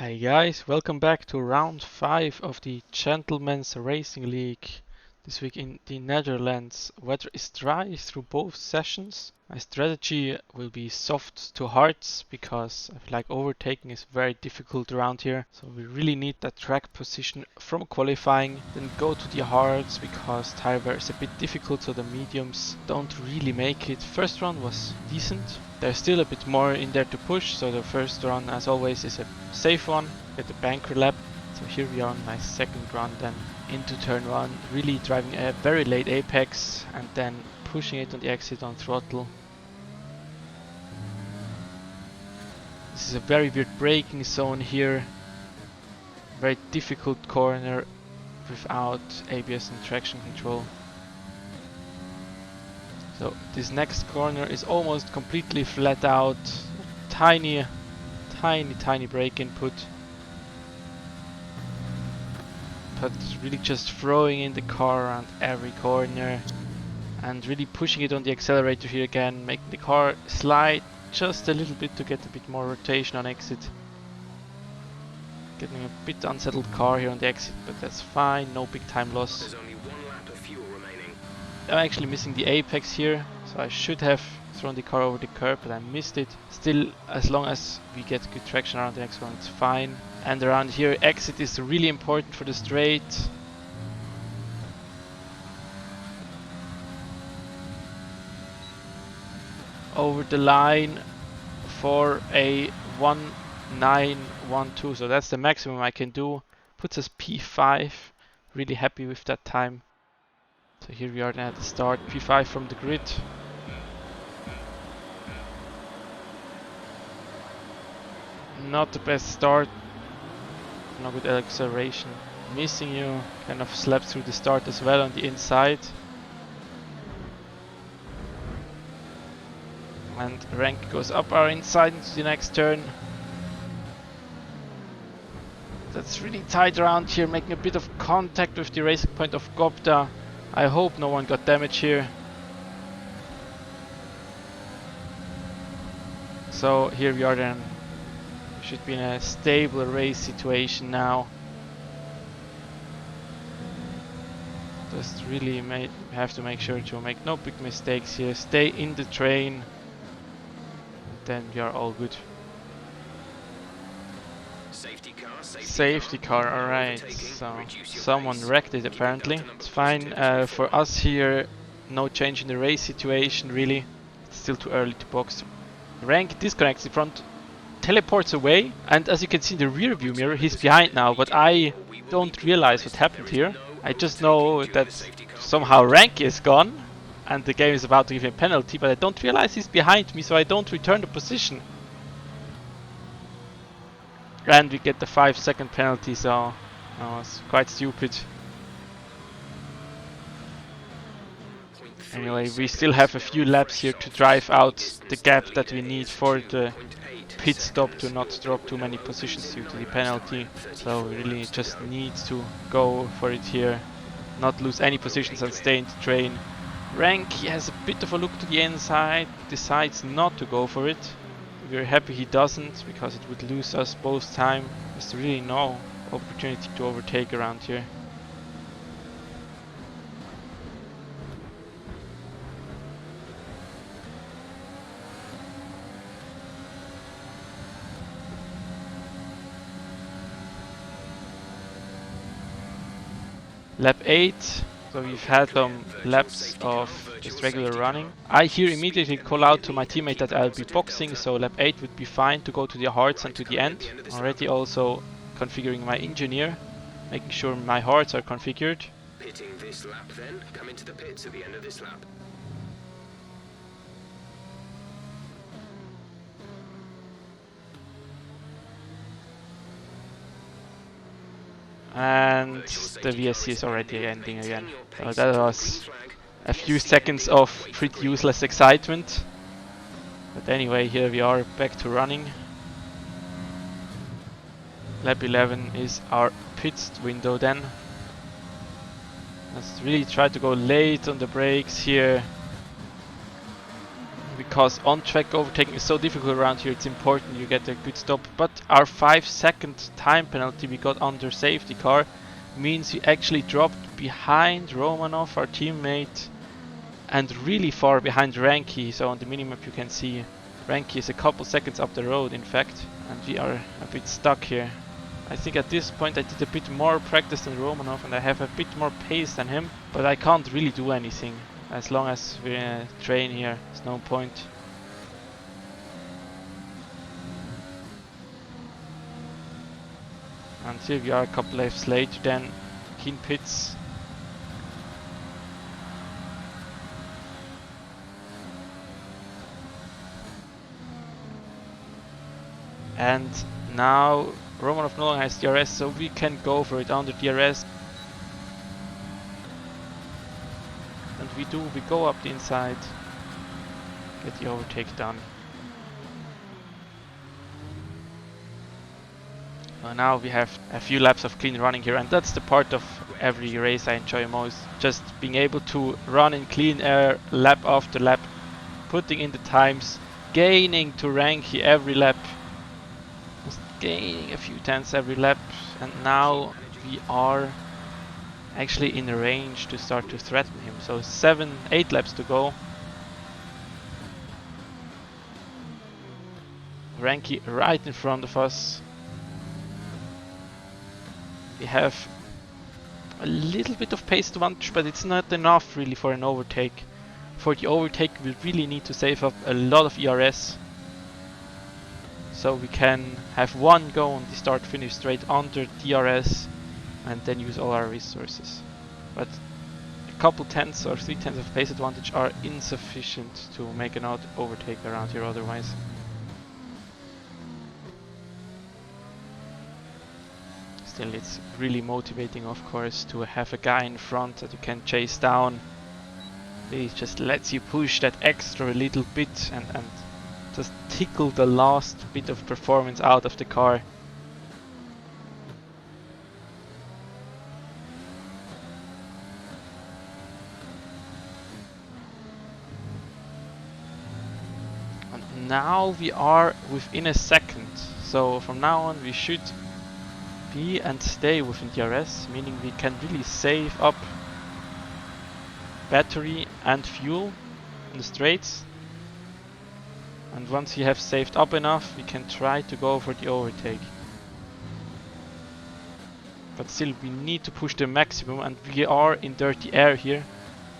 Hi guys, welcome back to round 5 of the Gentlemen's Racing League. This week in the Netherlands, weather is dry through both sessions. My strategy will be soft to hards because I feel like overtaking is very difficult around here. So we really need that track position from qualifying, then go to the hards because tire wear is a bit difficult, so the mediums don't really make it. First run was decent. There's still a bit more in there to push, so the first run as always is a safe one, get the banker lap. So here we are on my second run, then into turn 1, really driving a very late apex and then pushing it on the exit on throttle. This is a very weird braking zone here, very difficult corner without ABS and traction control. So this next corner is almost completely flat out, tiny brake input, but really just throwing in the car around every corner and really pushing it on the accelerator here again, making the car slide just a little bit to get a bit more rotation on exit. Getting a bit unsettled car here on the exit, but that's fine, no big time loss. There's only 1 lap of fuel remaining. I'm actually missing the apex here, so I should have thrown the car over the curb, but I missed it. Still, as long as we get good traction around the next one, it's fine. And around here, exit is really important for the straight. Over the line for a 1912, so that's the maximum I can do. Puts us P5, really happy with that time. So here we are then at the start, P5 from the grid. Not the best start, no good acceleration. Missing you, kind of slapped through the start as well on the inside. And Rankky goes up our inside into the next turn. That's really tight around here, making a bit of contact with the racing point of Gopta. I hope no one got damage here. So here we are then. We should be in a stable race situation now. Just really have to make sure to make no big mistakes here. Stay in the train. Then we are all good. Safety car, alright. So someone wrecked it apparently. It's fine for us here. No change in the race situation really. It's still too early to box. Rankky disconnects the front, teleports away, and as you can see in the rear view mirror, he's behind now, but I don't realize what happened here. I just know that somehow Rankky is gone and the game is about to give him a penalty, but I don't realize he's behind me, so I don't return the position. And we get the 5-second penalty, so that was quite stupid. Anyway, we still have a few laps here to drive out the gap that we need for the pit stop to not drop too many positions due to the penalty. So we really just need to go for it here, not lose any positions and stay in the train. Rankky has a bit of a look to the inside, decides not to go for it. We're happy he doesn't, because it would lose us both time. There's really no opportunity to overtake around here. Lap 8, so we've had some laps of just regular running. I here immediately call out to my teammate that I'll be boxing, so lap 8 would be fine to go to the hards and to the end. Already also configuring my engineer, making sure my hards are configured. Pitting this lap then, come into the pits at the end of this lap. And the VSC is already ending again. So that was a few seconds of pretty useless excitement. But anyway, here we are back to running. Lap 11 is our pit window then. Let's really try to go late on the brakes here. because on-track overtaking is so difficult around here. It's important you get a good stop. But our 5-second time penalty we got under safety car means we actually dropped behind Romanoff, our teammate, and really far behind Rankky. So on the minimap you can see Rankky is a couple seconds up the road, in fact, and we are a bit stuck here. I think at this point I did a bit more practice than Romanoff and I have a bit more pace than him, but I can't really do anything. As long as we train here, there's no point. And here we are a couple laps later than Keen Pits. And now Romanoff no longer has DRS, so we can go for it under DRS. And we go up the inside, get the overtake done. Now we have a few laps of clean running here, and that's the part of every race I enjoy most. Just being able to run in clean air lap after lap, putting in the times, gaining to Rankky every lap. Just gaining a few tenths every lap, and now we are actually in range to start to threaten him. So 8 laps to go. Rankky right in front of us. We have a little bit of pace advantage, but it's not enough really for an overtake. For the overtake we really need to save up a lot of ERS. So we can have one go on the start finish straight under DRS and then use all our resources. But a couple tenths or 3 tenths of pace advantage are insufficient to make an overtake around here otherwise. Still, it's really motivating, of course, to have a guy in front that you can chase down. He just lets you push that extra little bit and just tickle the last bit of performance out of the car. And now we are within a second. So from now on we should be and stay within DRS, meaning we can really save up battery and fuel in the straights. And once you have saved up enough, we can try to go for the overtake. But still, we need to push the maximum, and we are in dirty air here,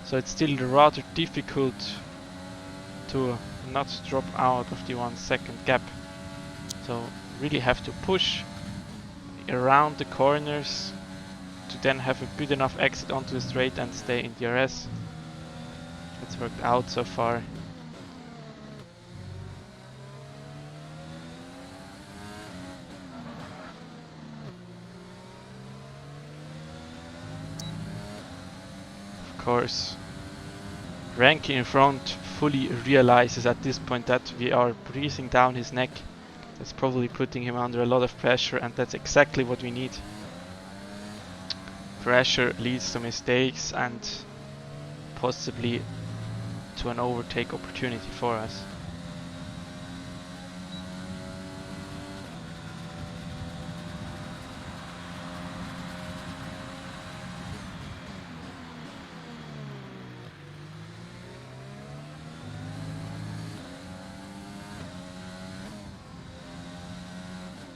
so it's still rather difficult to not drop out of the 1 second gap. So really have to push around the corners to then have a good enough exit onto the straight and stay in DRS. It's worked out so far. Of course, Rankky in front fully realizes at this point that we are breathing down his neck. That's probably putting him under a lot of pressure, and that's exactly what we need. Pressure leads to mistakes and possibly to an overtake opportunity for us.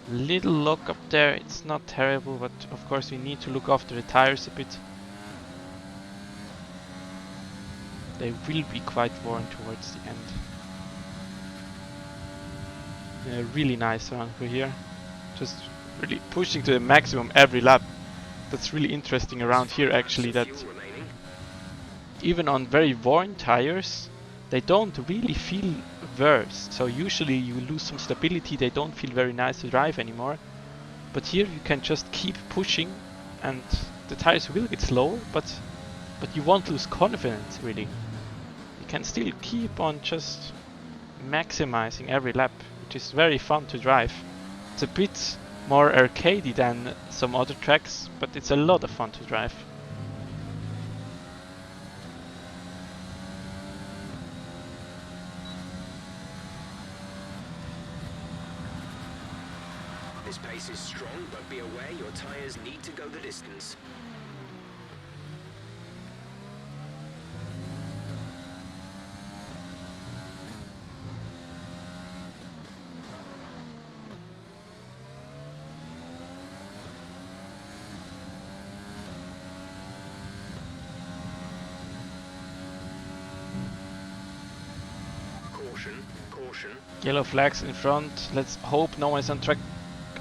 Little lock up there, it's not terrible, but of course we need to look after the tires a bit. They will be quite worn towards the end. A really nice run for here. Just really pushing to the maximum every lap. That's really interesting around here actually, that even on very worn tires, they don't really feel worse. So usually you lose some stability, they don't feel very nice to drive anymore. But here you can just keep pushing and the tires will get slow, but you won't lose confidence really. You can still keep on just maximizing every lap, which is very fun to drive. It's a bit more arcadey than some other tracks, but it's a lot of fun to drive. but be aware your tires need to go the distance. Caution. Yellow flags in front. Let's hope no one is on track.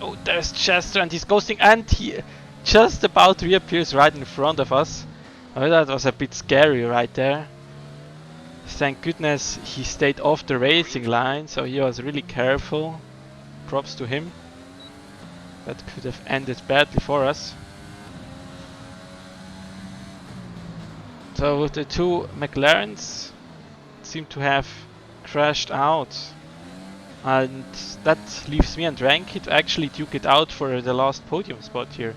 Oh, there's Chester and he's ghosting, and he just about reappears right in front of us. Oh, that was a bit scary right there. Thank goodness he stayed off the racing line, so he was really careful. Props to him. That could have ended badly for us. So the two McLarens seem to have crashed out, and that leaves me and Rankky to actually duke it out for the last podium spot here.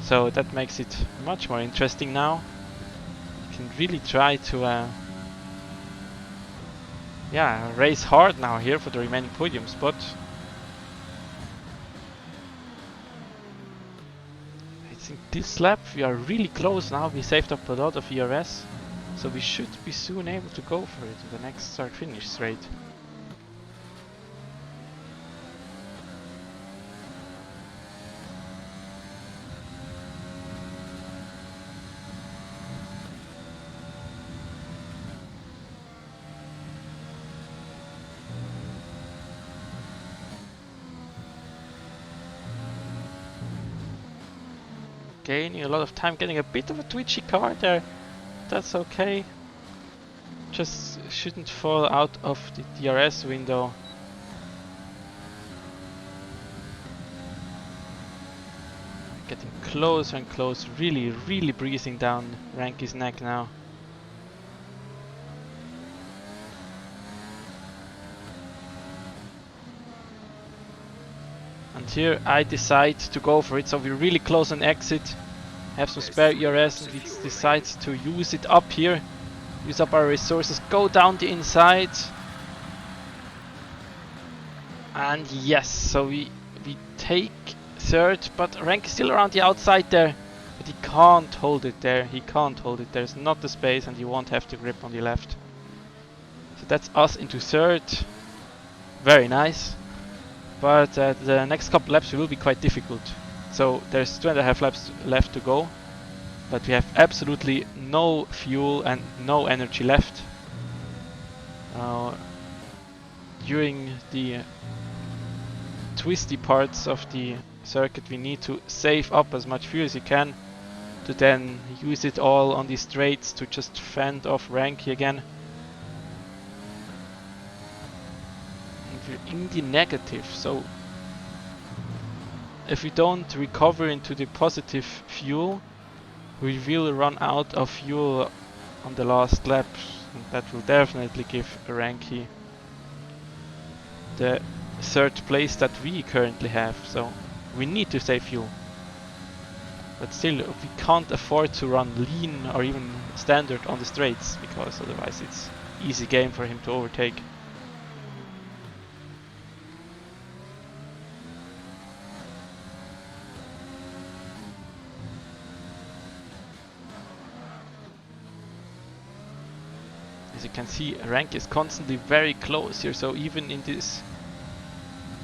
So that makes it much more interesting now. We can really try to race hard now here for the remaining podium spot. I think this lap we are really close now. We saved up a lot of ERS. So we should be soon able to go for it in the next start-finish straight. Gaining a lot of time, getting a bit of a twitchy car there. That's okay. Just shouldn't fall out of the DRS window. Getting closer and closer, really breathing down Rankky's neck now. And here I decide to go for it, so we're really close on exit. Have some spare ERS and we decide to use it up here. Use up our resources, go down the inside. And yes, so we take third, but Rankky is still around the outside there. But he can't hold it there, there's not the space and he won't have the grip on the left. So that's us into third. Very nice. But the next couple laps will be quite difficult. So there's 2.5 laps left to go. But we have absolutely no fuel and no energy left. During the twisty parts of the circuit we need to save up as much fuel as you can to then use it all on the straights to just fend off Rankky again. And we're in the negative, so if we don't recover into the positive fuel, we will run out of fuel on the last lap, and that will definitely give Rankky the third place that we currently have, so we need to save fuel. But still, we can't afford to run lean or even standard on the straights, because otherwise it's easy game for him to overtake. As you can see, Rankky is constantly very close here, so even in this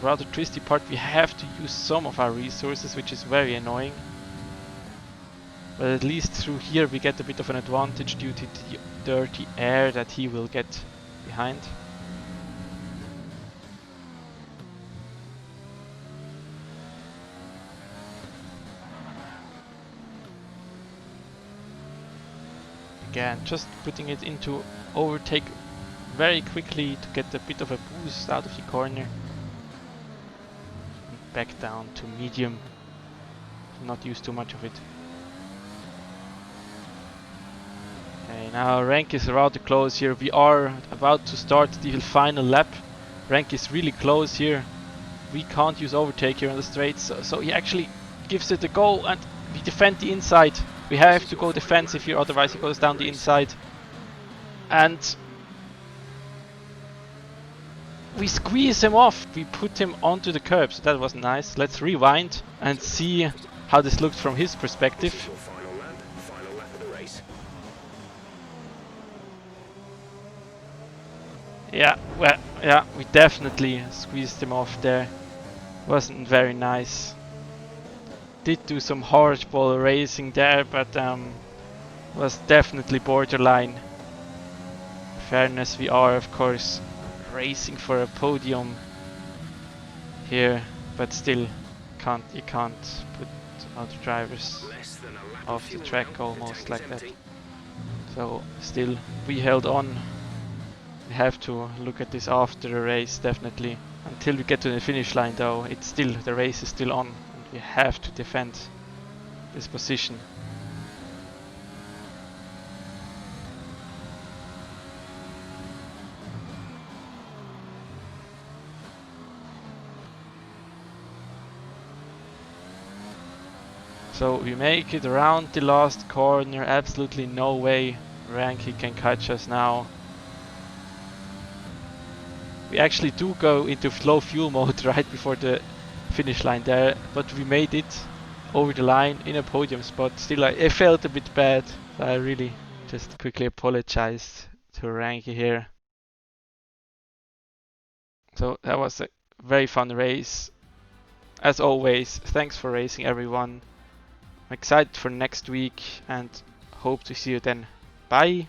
rather twisty part we have to use some of our resources, which is very annoying. But at least through here we get a bit of an advantage due to the dirty air that he will get behind. Again, just putting it into overtake very quickly to get a bit of a boost out of the corner. And back down to medium, not use too much of it. Okay, now Rankky is rather close here. We are about to start the final lap. Rankky is really close here. We can't use overtake here on the straights, so he actually gives it a go and we defend the inside. We have to go defensive here, otherwise he goes down the inside. And we squeeze him off. We put him onto the curb, so that was nice. Let's rewind and see how this looked from his perspective. This is your final lap of the race. Yeah, well, yeah, we definitely squeezed him off there. Wasn't very nice. Did do some hardball racing there, but was definitely borderline. In fairness, we are of course racing for a podium here, but still you can't put other drivers Less than a lap off the fuel track now. almost The like tank that. empty. So still, we held on. We have to look at this after the race, definitely. Until we get to the finish line though, the race is still on, and we have to defend this position. So we make it around the last corner, absolutely no way Rankky can catch us now. We actually do go into low fuel mode right before the finish line there, but we made it over the line in a podium spot. Still, I felt a bit bad. So I really just quickly apologized to Rankky here. So that was a very fun race. As always, thanks for racing everyone. I'm excited for next week and hope to see you then. Bye!